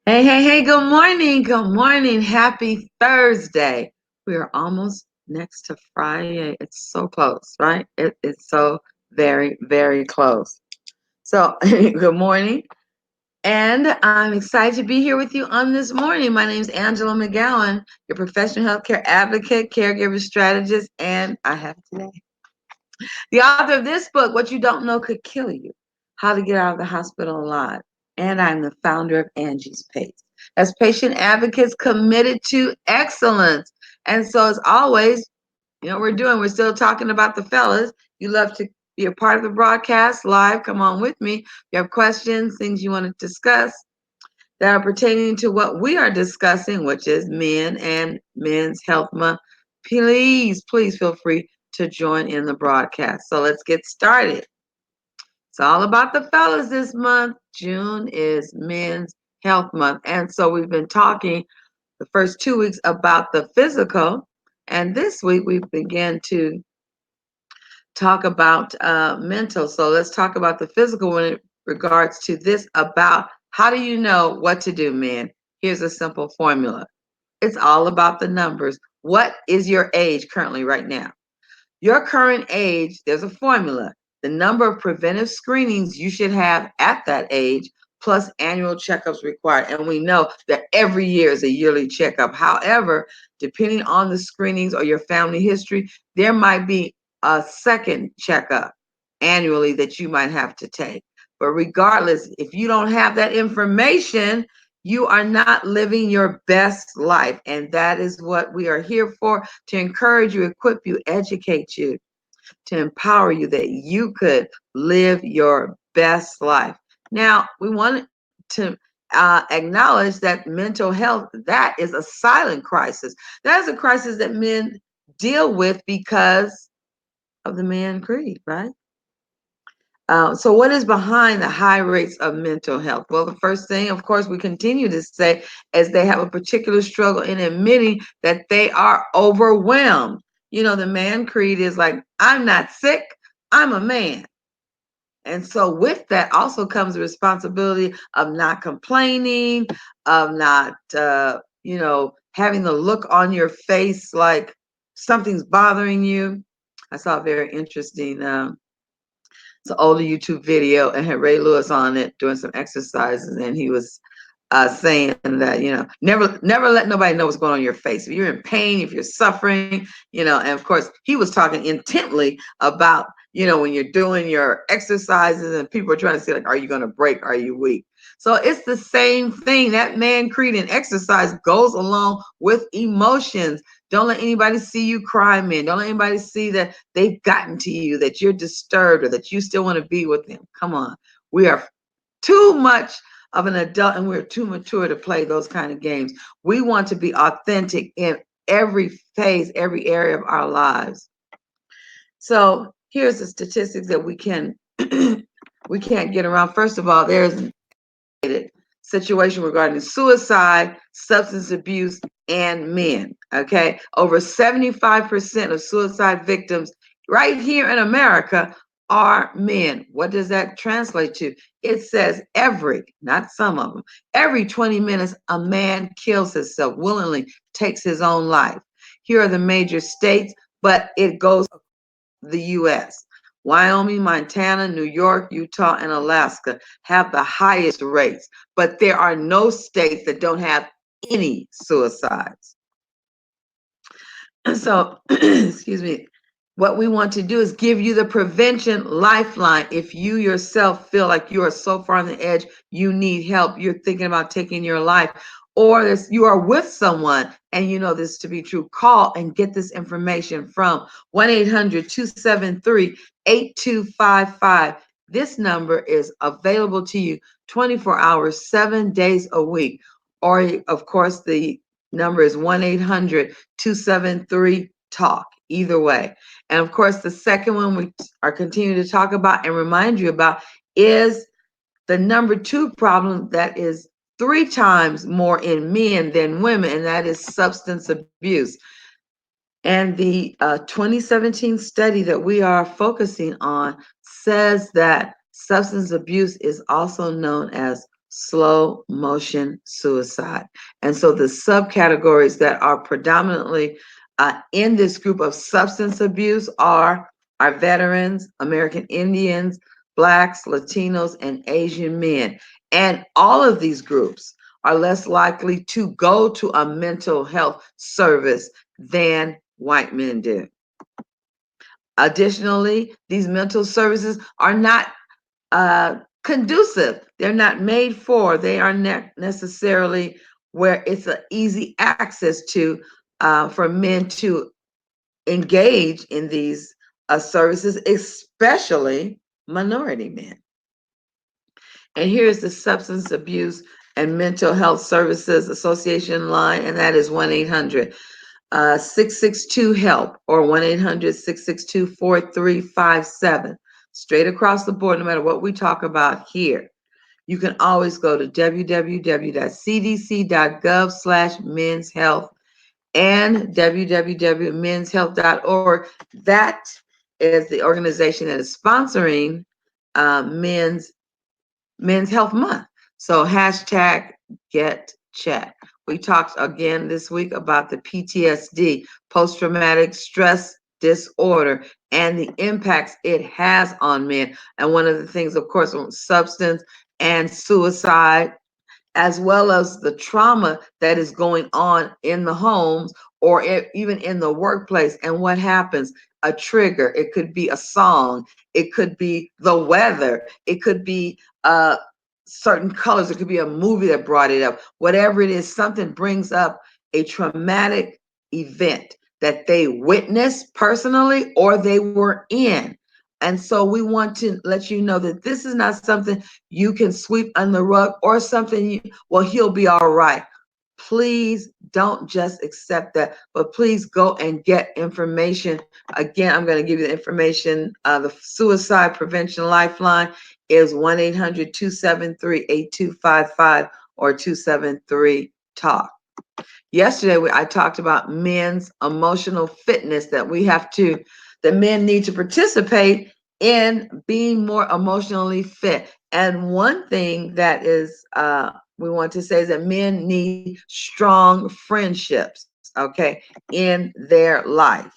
Hey, hey, hey, good morning. Good morning. Happy Thursday. We are almost next to Friday. It's so close, right? It's so very, very close. So, good morning. And I'm excited to be here with you on this morning. My name is Angela McGowan, your professional healthcare advocate, caregiver strategist, and I have today the author of this book, What You Don't Know Could Kill You, How to Get Out of the Hospital Alive. And I'm the founder of Angie's Pace. As patient advocates committed to excellence. And so, as always, we're still talking about the fellas. You love to be a part of the broadcast live. Come on with me. If you have questions, things you want to discuss that are pertaining to what we are discussing, which is men and men's health month, please feel free to join in the broadcast. So let's get started. It's all about the fellas this month. June is Men's Health Month. And so we've been talking the first 2 weeks about the physical. And this week we began to talk about mental. So let's talk about the physical when it regards to this about how do you know what to do, men? Here's a simple formula. It's all about the numbers. What is your age currently right now? Your current age, there's a formula. The number of preventive screenings you should have at that age, plus annual checkups required. And we know that every year is a yearly checkup. However, depending on the screenings or your family history, there might be a second checkup annually that you might have to take. But regardless, if you don't have that information, you are not living your best life. And that is what we are here for, to encourage you, equip you, educate you, to empower you that you could live your best life. Now, we want to acknowledge that mental health, that is a silent crisis. That is a crisis that men deal with because of the man creed, right? So, what is behind the high rates of mental health? Well, the first thing, of course, we continue to say is they have a particular struggle in admitting that they are overwhelmed. The man creed is like, I'm not sick, I'm a man. And so, with that also comes the responsibility of not complaining, of not, having the look on your face like something's bothering you. I saw a very interesting it's an older YouTube video and had Ray Lewis on it doing some exercises, and he was saying that never let nobody know what's going on in your face. If you're in pain, if you're suffering, and of course he was talking intently about when you're doing your exercises and people are trying to say like, are you going to break? Are you weak? So it's the same thing. That man creed and exercise goes along with emotions. Don't let anybody see you cry, man. Don't let anybody see that they've gotten to you, that you're disturbed, or that you still want to be with them. Come on. We are too much of an adult and we're too mature to play those kind of games. We want to be authentic in every phase, every area of our lives. So here's the statistics that we can we can't get around. First of all, there's a situation regarding suicide, substance abuse, and men. Okay, over 75% of suicide victims right here in America are men. What does that translate to? It says not some of them, every 20 minutes, a man kills himself, willingly takes his own life. Here are the major states, but it goes the U.S. Wyoming, Montana, New York, Utah, and Alaska have the highest rates, but there are no states that don't have any suicides. So, excuse me, what we want to do is give you the prevention lifeline. If you yourself feel like you are so far on the edge, you need help, you're thinking about taking your life, or you are with someone and you know this to be true, call and get this information from 1-800-273-8255. This number is available to you 24 hours, 7 days a week. Or, of course, the number is 1-800-273-TALK. Either way. And of course, the second one we are continuing to talk about and remind you about is the number 2 problem that is 3 times more in men than women, and that is substance abuse. And the 2017 study that we are focusing on says that substance abuse is also known as slow motion suicide. And so the subcategories that are predominantly in this group of substance abuse are our veterans, American Indians, Blacks, Latinos, and Asian men. And all of these groups are less likely to go to a mental health service than white men do. Additionally, these mental services are not conducive. They're not made for, they are not necessarily where it's an easy access to for men to engage in these services, especially minority men. And here's the Substance Abuse and Mental Health Services Association line, and that is 1-800 662-HELP or 1-800-662-4357. Straight across the board, no matter what we talk about here. You can always go to www.cdc.gov/men's health and www.menshealth.org. That is the organization that is sponsoring Men's Health Month. So hashtag get checked. We talked again this week about the PTSD, post-traumatic stress disorder, and the impacts it has on men. And one of the things, of course, substance and suicide, as well as the trauma that is going on in the homes or even in the workplace. And what happens? A trigger. It could be a song. It could be the weather. It could be certain colors. It could be a movie that brought it up. Whatever it is, something brings up a traumatic event that they witnessed personally or they were in. And so we want to let you know that this is not something you can sweep under the rug or something, well, he'll be all right. Please don't just accept that, but please go and get information. Again, I'm going to give you the information. The Suicide Prevention Lifeline is 1-800-273-8255 or 273-TALK. Yesterday, I talked about men's emotional fitness, that men need to participate in being more emotionally fit. And one thing that is we want to say is that men need strong friendships, okay, in their life.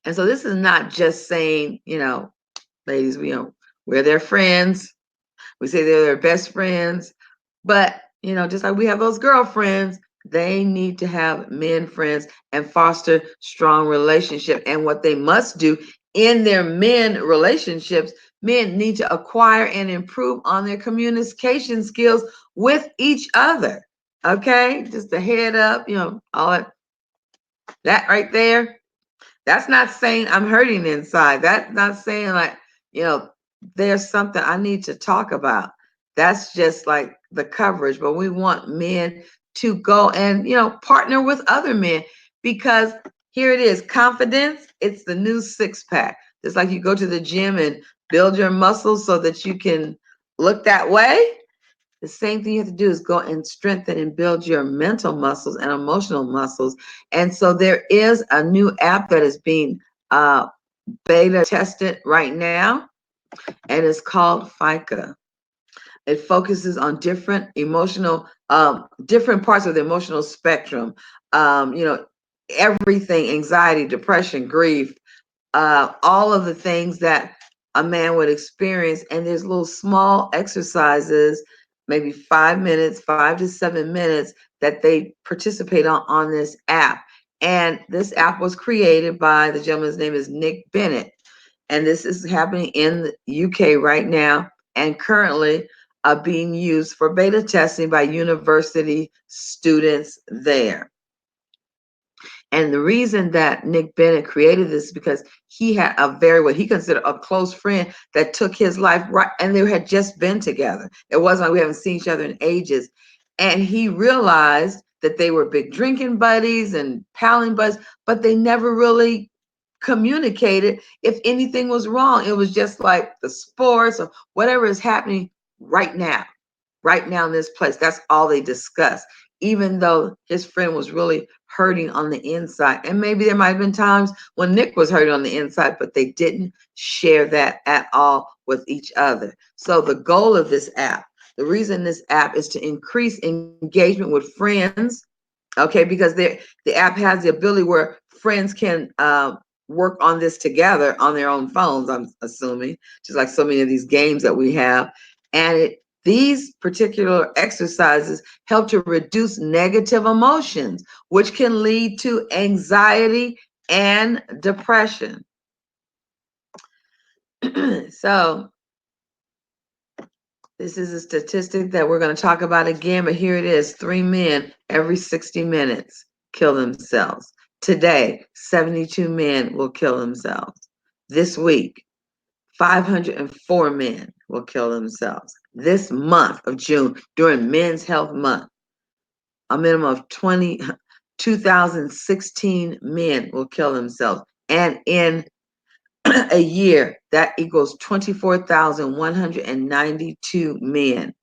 And so this is not just saying, ladies, we're their friends. We say they're their best friends, but just like we have those girlfriends, they need to have men friends and foster strong relationship. And what they must do in their men relationships, men need to acquire and improve on their communication skills with each other. Okay, just a head up, all that right there. That's not saying I'm hurting inside. That's not saying like, there's something I need to talk about. That's just like the coverage. But we want men to go and, partner with other men, because here it is. Confidence, it's the new six pack. Just like you go to the gym and build your muscles so that you can look that way. The same thing you have to do is go and strengthen and build your mental muscles and emotional muscles. And so there is a new app that is being beta tested right now, and it's called FICA. It focuses on different different parts of the emotional spectrum. Everything: anxiety, depression, grief, all of the things that a man would experience. And there's little small exercises, maybe 5 minutes, 5 to 7 minutes, that they participate on this app. And this app was created by the gentleman's name is Nick Bennett. And this is happening in the UK right now, and currently being used for beta testing by university students there. And the reason that Nick Bennett created this is because he had what he considered a close friend that took his life, right, and they had just been together. It wasn't like we haven't seen each other in ages. And he realized that they were big drinking buddies and palling buddies, but they never really communicated if anything was wrong. It was just like the sports or whatever is happening right now in this place. That's all they discussed, even though his friend was really hurting on the inside. And maybe there might have been times when Nick was hurting on the inside, but they didn't share that at all with each other. So the goal of this app The reason this app is to increase engagement with friends, okay, because the app has the ability where friends can work on this together on their own phones, I'm assuming, just like so many of these games that we have. And these particular exercises help to reduce negative emotions, which can lead to anxiety and depression. So, this is a statistic that we're going to talk about again, but here it is. 3 men every 60 minutes kill themselves. Today, 72 men will kill themselves. This week, 504 men will kill themselves. This month of June, during Men's Health Month, a minimum of 2,016 men will kill themselves. And in a year, that equals 24,192 men.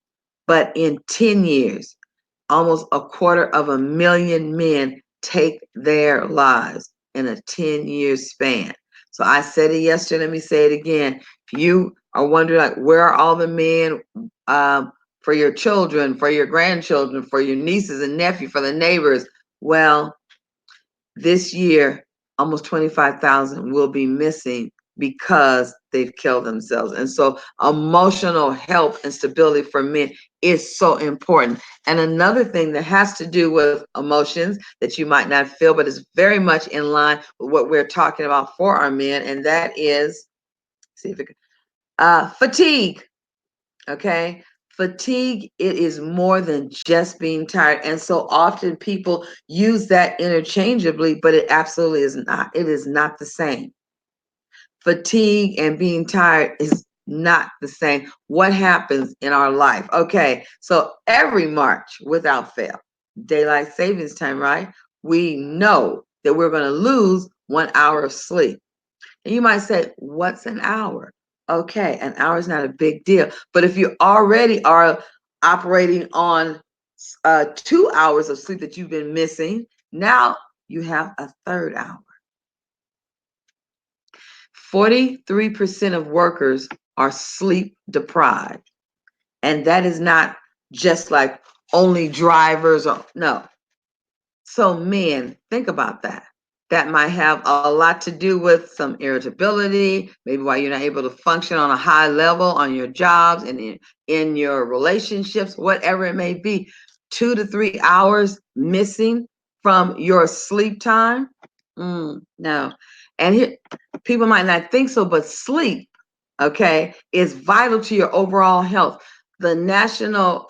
But in 10 years, almost 250,000 men take their lives in a 10-year span. So I said it yesterday, let me say it again. If you are wondering, like, where are all the men for your children, for your grandchildren, for your nieces and nephews, for the neighbors? Well, this year, almost 25,000 will be missing because they've killed themselves. And so emotional health and stability for men is so important. And another thing that has to do with emotions that you might not feel, but is very much in line with what we're talking about for our men, and that is, see if it fatigue. Okay. Fatigue, it is more than just being tired. And so often people use that interchangeably, but it absolutely is not. It is not the same. Fatigue and being tired is not the same. What happens in our life? Okay, so every March without fail, daylight savings time, right? We know that we're going to lose 1 hour of sleep. And you might say, what's an hour? Okay, an hour is not a big deal. But if you already are operating on 2 hours of sleep that you've been missing, now you have a third hour. 43% of workers are sleep deprived. And that is not just like only drivers or no. So men, think about that. That might have a lot to do with some irritability, maybe why you're not able to function on a high level on your jobs and in your relationships, whatever it may be. 2 to 3 hours missing from your sleep time. No. And here, people might not think so, but sleep, okay, is vital to your overall health. The National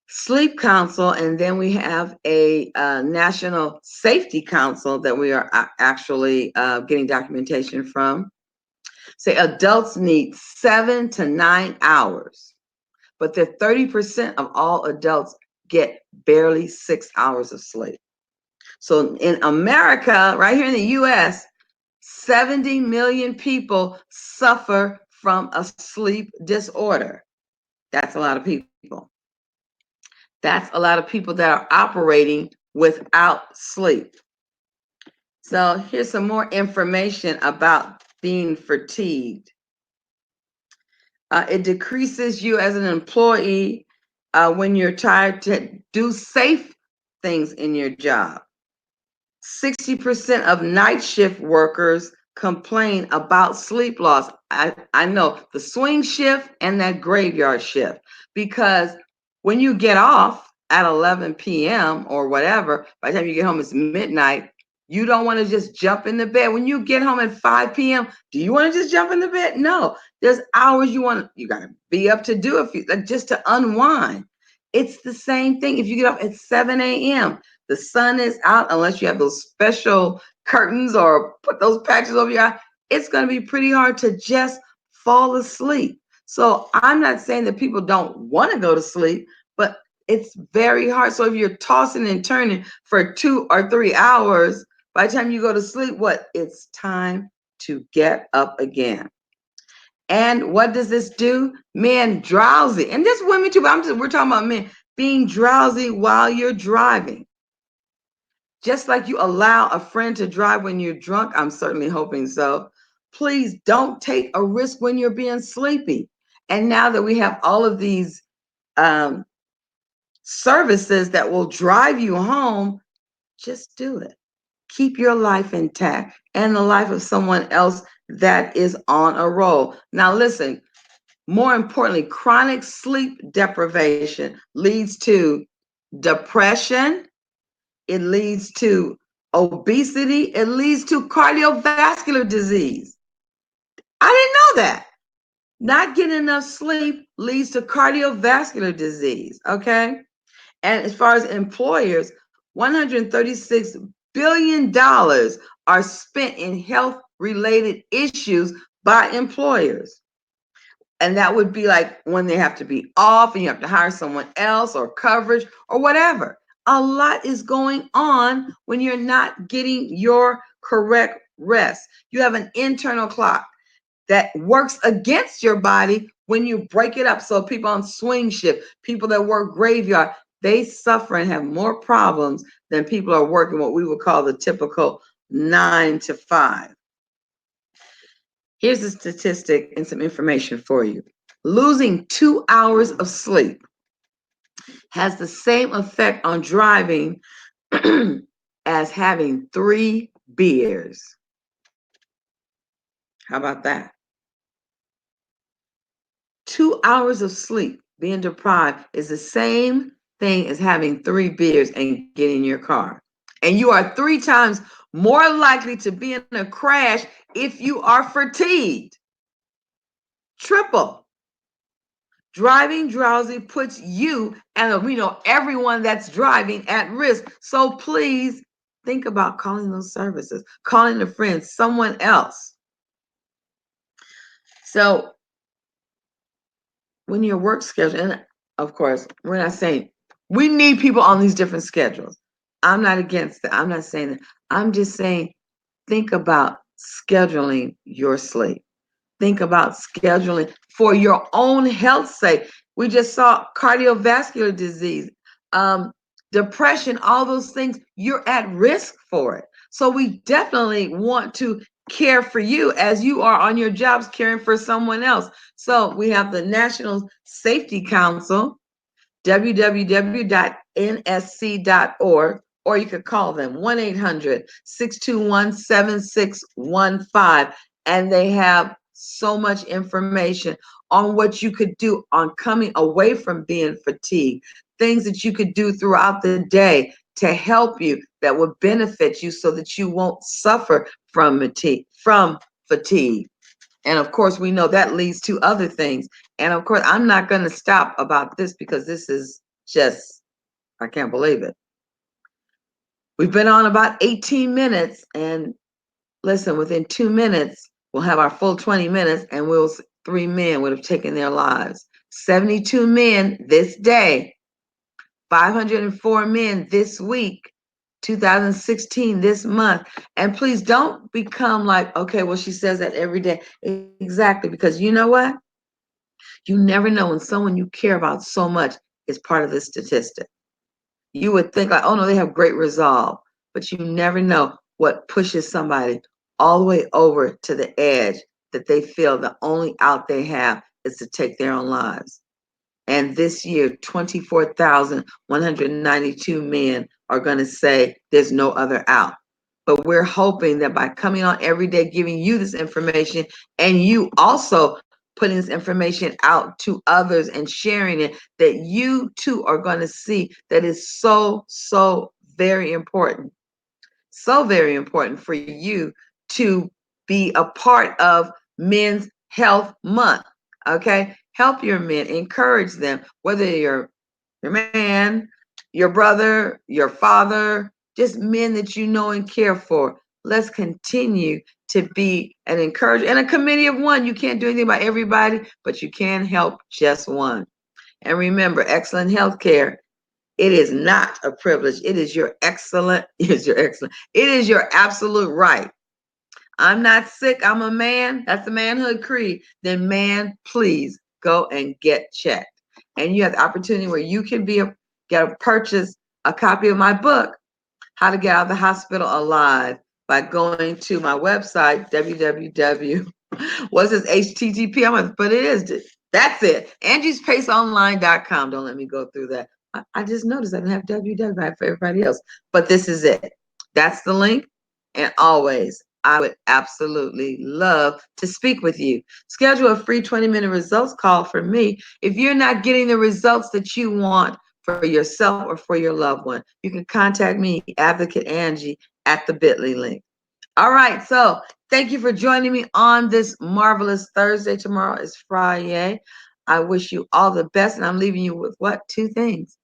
Sleep Council, and then we have a National Safety Council that we are actually getting documentation from. Say adults need 7 to 9 hours, but that 30% of all adults get barely 6 hours of sleep. So in America, right here in the US, 70 million people suffer from a sleep disorder. That's a lot of people. That's a lot of people that are operating without sleep. So here's some more information about being fatigued. It decreases you as an employee when you're tired to do safe things in your job. 60% of night shift workers complain about sleep loss. I know the swing shift and that graveyard shift, because when you get off at 11 p.m. or whatever, by the time you get home, it's midnight. You don't want to just jump in the bed. When you get home at 5 p.m., do you want to just jump in the bed? No, there's hours you got to be up to do it, like just to unwind. It's the same thing if you get up at 7 a.m. The sun is out, unless you have those special curtains or put those patches over your eye, it's going to be pretty hard to just fall asleep. So I'm not saying that people don't want to go to sleep, but it's very hard. So if you're tossing and turning for 2 or 3 hours, by the time you go to sleep, what? It's time to get up again. And what does this do? Men drowsy, and this women too, but we're talking about men being drowsy while you're driving. Just like you allow a friend to drive when you're drunk, I'm certainly hoping so. Please don't take a risk when you're being sleepy. And now that we have all of these um, services that will drive you home, just do it. Keep your life intact and the life of someone else that is on a roll. Now, listen, more importantly, chronic sleep deprivation leads to depression, it leads to obesity, it leads to cardiovascular disease. I didn't know that. Not getting enough sleep leads to cardiovascular disease, okay? And as far as employers, $136 billion are spent in health related issues by employers. And that would be like when they have to be off and you have to hire someone else or coverage or whatever. A lot is going on when you're not getting your correct rest. You have an internal clock that works against your body when you break it up. So people on swing shift, people that work graveyard, they suffer and have more problems than people are working what we would call the typical 9 to 5. Here's a statistic and some information for you. Losing 2 hours of sleep has the same effect on driving as having 3 beers. How about that? 2 hours of sleep being deprived is the same thing as having 3 beers and getting in your car. And you are 3 times more likely to be in a crash if you are fatigued. Triple. Driving drowsy puts you and we know everyone that's driving at risk. So please think about calling those services, calling a friend, someone else. So when your work schedule, and of course, we're not saying we need people on these different schedules. I'm not against that. I'm not saying that. I'm just saying think about scheduling your sleep. Think about scheduling for your own health's sake. We just saw cardiovascular disease, depression, all those things. You're at risk for it. So we definitely want to care for you as you are on your jobs caring for someone else. So we have the National Safety Council, www.nsc.org, or you could call them 1-800-621-7615, and they have so much information on what you could do on coming away from being fatigued, things that you could do throughout the day to help you that would benefit you so that you won't suffer from fatigue. And of course, we know that leads to other things. And of course, I'm not going to stop about this because this is just, I can't believe it. We've been on about 18 minutes. And listen, within 2 minutes, we'll have our full 20 minutes and 3 men would have taken their lives. 72 men this day, 504 men this week, 2016 this month. And please don't become like, okay, well, she says that every day. Exactly, because you know what? You never know when someone you care about so much is part of this statistic. You would think like, oh no, they have great resolve, but you never know what pushes somebody all the way over to the edge that they feel the only out they have is to take their own lives. And this year, 24,192 men are going to say there's no other out. But we're hoping that by coming on every day, giving you this information, and you also putting this information out to others and sharing it, that you too are going to see that it's so, so very important. So very important for you to be a part of Men's Health Month. Okay? Help your men, encourage them, whether you're your man, your brother, your father, just men that you know and care for. Let's continue to be an encourager and a committee of one. You can't do anything about everybody, but you can help just one. And remember, excellent health care, it is not a privilege. It is your it is your absolute right. I'm not sick, I'm a man. That's the manhood creed. Then man, please go and get checked. And you have the opportunity where you can purchase a copy of my book, How to Get Out of the Hospital Alive, by going to my website, www. What's this HTTP? But it is That's it. Angie'sPaceOnline.com. Don't let me go through that. I just noticed I didn't have www for everybody else, but this is it. That's the link. And always, I would absolutely love to speak with you. Schedule a free 20-minute results call for me. If you're not getting the results that you want for yourself or for your loved one, you can contact me, Advocate Angie, at the bit.ly link. All right. So thank you for joining me on this marvelous Thursday. Tomorrow is Friday. I wish you all the best. And I'm leaving you with what? Two things: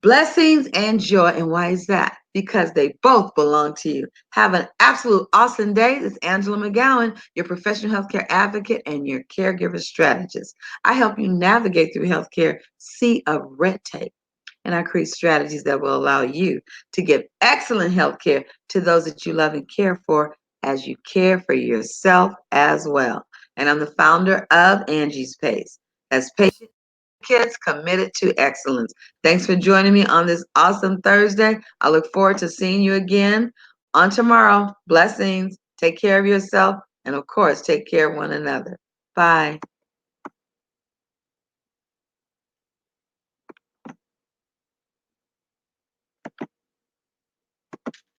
blessings and joy. And why is that? Because they both belong to you. Have an absolute awesome day. This is Angela McGowan, your professional healthcare advocate and your caregiver strategist. I help you navigate through healthcare sea of red tape, and I create strategies that will allow you to give excellent health care to those that you love and care for as you care for yourself as well. And I'm the founder of Angie's Pace. That's patient kids committed to excellence. Thanks for joining me on this awesome Thursday. I look forward to seeing you again on tomorrow. Blessings. Take care of yourself. And of course, take care of one another. Bye.